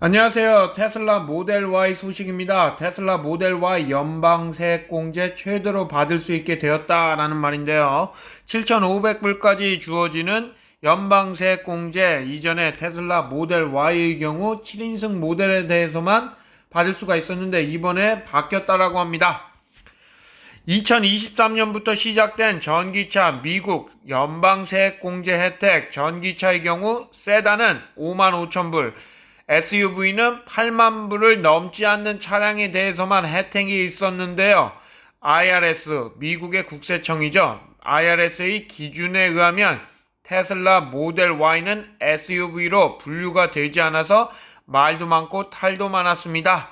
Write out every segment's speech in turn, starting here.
안녕하세요. 테슬라 모델 Y 소식입니다. 테슬라 모델 Y 연방 세액공제 최대로 받을 수 있게 되었다라는 말인데요. 7,500불까지 주어지는 연방 세액공제, 이전에 테슬라 모델 Y의 경우 7인승 모델에 대해서만 받을 수가 있었는데 이번에 바뀌었다라고 합니다. 2023년부터 시작된 전기차 미국 연방세액공제 혜택, 전기차의 경우 세단은 55,000불, SUV는 8만 불을 넘지 않는 차량에 대해서만 혜택이 있었는데요. IRS, 미국의 국세청이죠. IRS의 기준에 의하면 테슬라 모델 Y는 SUV로 분류가 되지 않아서 말도 많고 탈도 많았습니다.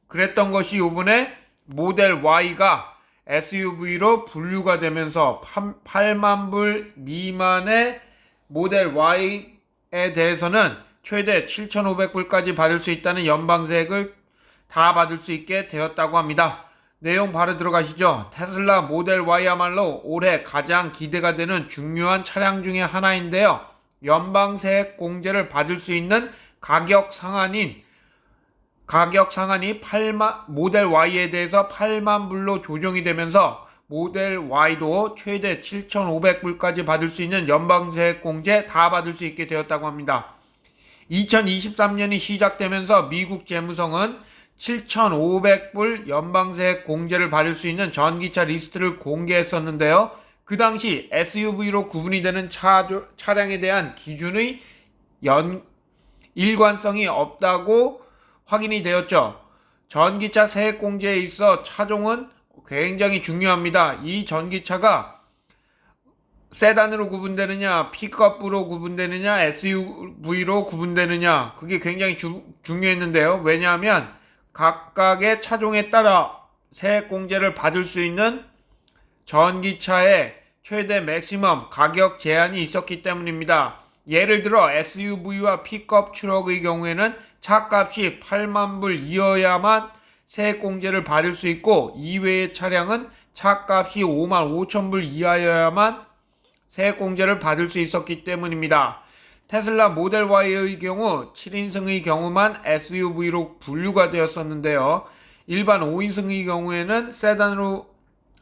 그랬던 것이 이번에 모델 Y가 SUV로 분류가 되면서 8만 불 미만의 모델 Y에 대해서는 최대 7,500불까지 받을 수 있다는 연방세액을 다 받을 수 있게 되었다고 합니다. 내용 바로 들어가시죠. 테슬라 모델 Y야말로 올해 가장 기대가 되는 중요한 차량 중에 하나인데요. 연방세액 공제를 받을 수 있는 가격 상한이 모델 Y에 대해서 8만 불로 조정이 되면서 모델 Y도 최대 7,500불까지 받을 수 있는 연방세액 공제 다 받을 수 있게 되었다고 합니다. 2023년이 시작되면서 미국 재무성은 7,500불 연방세액 공제를 받을 수 있는 전기차 리스트를 공개했었는데요. 그 당시 SUV로 구분이 되는 차량에 대한 기준의 일관성이 없다고 확인이 되었죠. 전기차 세액 공제에 있어 차종은 굉장히 중요합니다. 이 전기차가 세단으로 구분되느냐, 픽업으로 구분되느냐, SUV로 구분되느냐, 그게 굉장히 중요했는데요. 왜냐하면 각각의 차종에 따라 세액공제를 받을 수 있는 전기차의 최대 맥시멈 가격 제한이 있었기 때문입니다. 예를 들어 SUV와 픽업 트럭의 경우에는 차값이 8만 불 이어야만 세액공제를 받을 수 있고, 이외의 차량은 차값이 5만 5천 불 이하여야만 세액공제를 받을 수 있었기 때문입니다. 테슬라 모델 Y의 경우 7인승의 경우만 SUV로 분류가 되었었는데요. 일반 5인승의 경우에는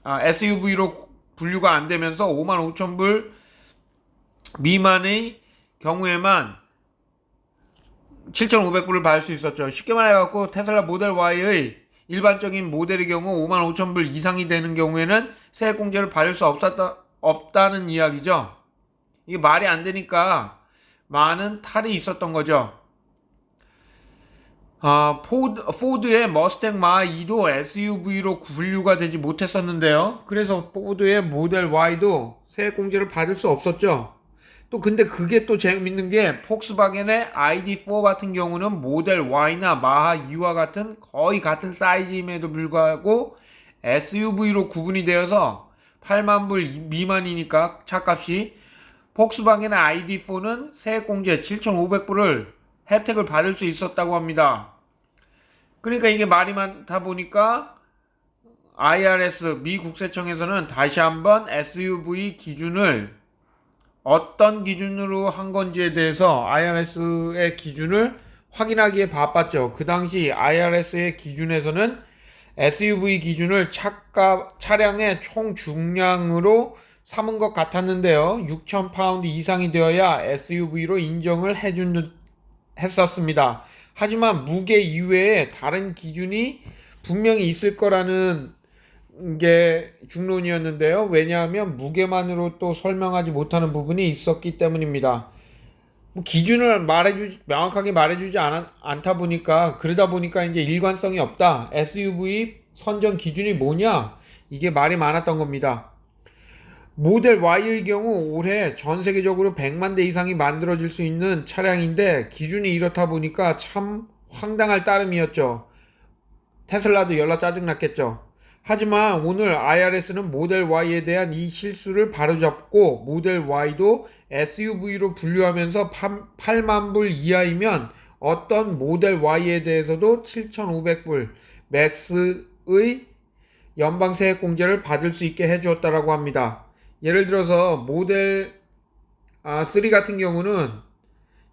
SUV로 분류가 안 되면서 5만 5천 불 미만의 경우에만 7,500불을 받을 수 있었죠. 쉽게 말해갖고 테슬라 모델 Y의 일반적인 모델의 경우 5만 5천 불 이상이 되는 경우에는 세액공제를 받을 수 없다는 이야기죠. 이게 말이 안 되니까 많은 탈이 있었던 거죠. 포드의 머스탱 마2도 SUV로 분류가 되지 못했었는데요. 그래서 포드의 모델 Y도 세액공제를 받을 수 없었죠. 또 근데 그게 또 재밌는 게 폭스바겐의 ID4 같은 경우는 모델 Y나 마하2와 같은 거의 같은 사이즈임에도 불구하고 SUV로 구분이 되어서 8만 불 미만이니까 차값이, 폭스바겐의 ID4는 세액공제 7,500불을 혜택을 받을 수 있었다고 합니다. 그러니까 이게 말이 많다 보니까 IRS 미 국세청에서는 다시 한번 SUV 기준을 어떤 기준으로 한 건지에 대해서 IRS의 기준을 확인하기에 바빴죠. 그 당시 IRS의 기준에서는 SUV 기준을 차량의 총 중량으로 삼은 것 같았는데요. 6,000파운드 이상이 되어야 SUV로 인정을 했었습니다. 하지만 무게 이외에 다른 기준이 분명히 있을 거라는 게 중론이었는데요. 왜냐하면 무게만으로 또 설명하지 못하는 부분이 있었기 때문입니다. 기준을 명확하게 말해주지 않다 보니까, 그러다 보니까 이제 일관성이 없다. SUV 선정 기준이 뭐냐? 이게 말이 많았던 겁니다. 모델 Y의 경우 올해 전 세계적으로 100만 대 이상이 만들어질 수 있는 차량인데 기준이 이렇다 보니까 참 황당할 따름이었죠. 테슬라도 열나 짜증났겠죠. 하지만 오늘 IRS는 모델 Y에 대한 이 실수를 바로잡고 모델 Y도 SUV로 분류하면서 8만 불 이하이면 어떤 모델 Y에 대해서도 7,500불 맥스의 연방세액 공제를 받을 수 있게 해주었다라고 합니다. 예를 들어서 모델 3 같은 경우는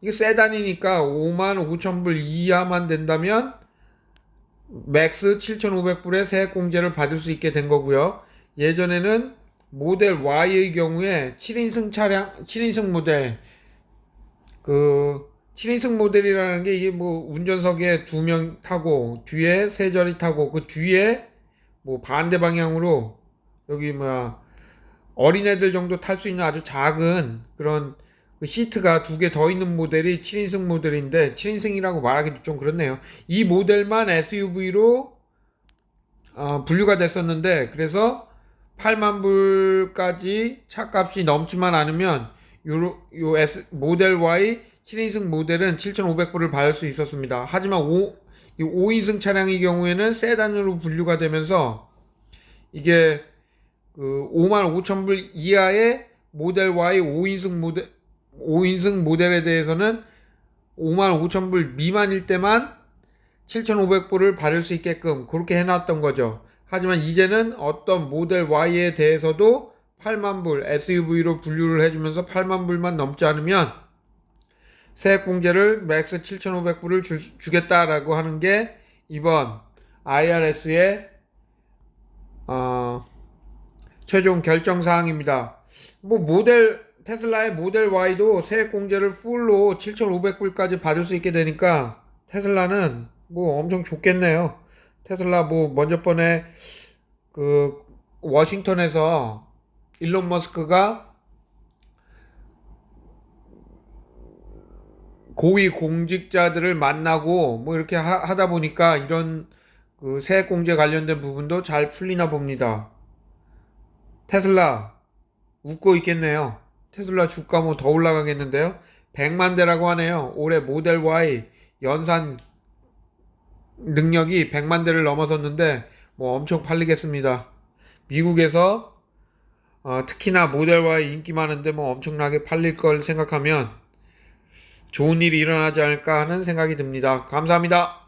이게 세단이니까 55,000불 이하만 된다면 맥스 7,500불의 세액공제를 받을 수 있게 된 거고요. 예전에는 모델 Y의 경우에 7인승 모델, 그 7인승 모델이라는 게 이게 뭐 운전석에 2명 타고 뒤에 세자리 타고 그 뒤에 뭐 반대 방향으로 여기 뭐야 어린애들 정도 탈 수 있는 아주 작은 그런 그 시트가 2개 더 있는 모델이 7인승 모델인데 7인승이라고 말하기도 좀 그렇네요. 이 모델만 SUV로 분류가 됐었는데 그래서 8만 불까지 차값이 넘지만 않으면 모델 Y 7인승 모델은 7,500불을 받을 수 있었습니다. 하지만 5인승 차량의 경우에는 세단으로 분류가 되면서 이게 그 55,000불 이하의 모델 Y 5인승 모델에 대해서는 55,000불 미만일 때만 7,500불을 받을 수 있게끔 그렇게 해놨던 거죠. 하지만 이제는 어떤 모델 Y에 대해서도 8만 불 SUV로 분류를 해주면서 8만 불만 넘지 않으면 세액공제를 맥스 7,500불을 주겠다라고 하는 게 이번 IRS의 최종 결정 사항입니다. 뭐 테슬라의 모델 Y도 세액공제를 풀로 7,500불까지 받을 수 있게 되니까 테슬라는 뭐 엄청 좋겠네요. 테슬라 뭐 먼저 번에 그 워싱턴에서 일론 머스크가 고위 공직자들을 만나고 뭐 이렇게 하다 보니까 이런 그 세액공제 관련된 부분도 잘 풀리나 봅니다. 테슬라 웃고 있겠네요. 테슬라 주가 뭐 더 올라가겠는데요. 100만 대라고 하네요. 올해 모델 Y 연산 능력이 100만 대를 넘어섰는데 뭐 엄청 팔리겠습니다. 미국에서 특히나 모델 Y 인기 많은데 뭐 엄청나게 팔릴 걸 생각하면 좋은 일이 일어나지 않을까 하는 생각이 듭니다. 감사합니다.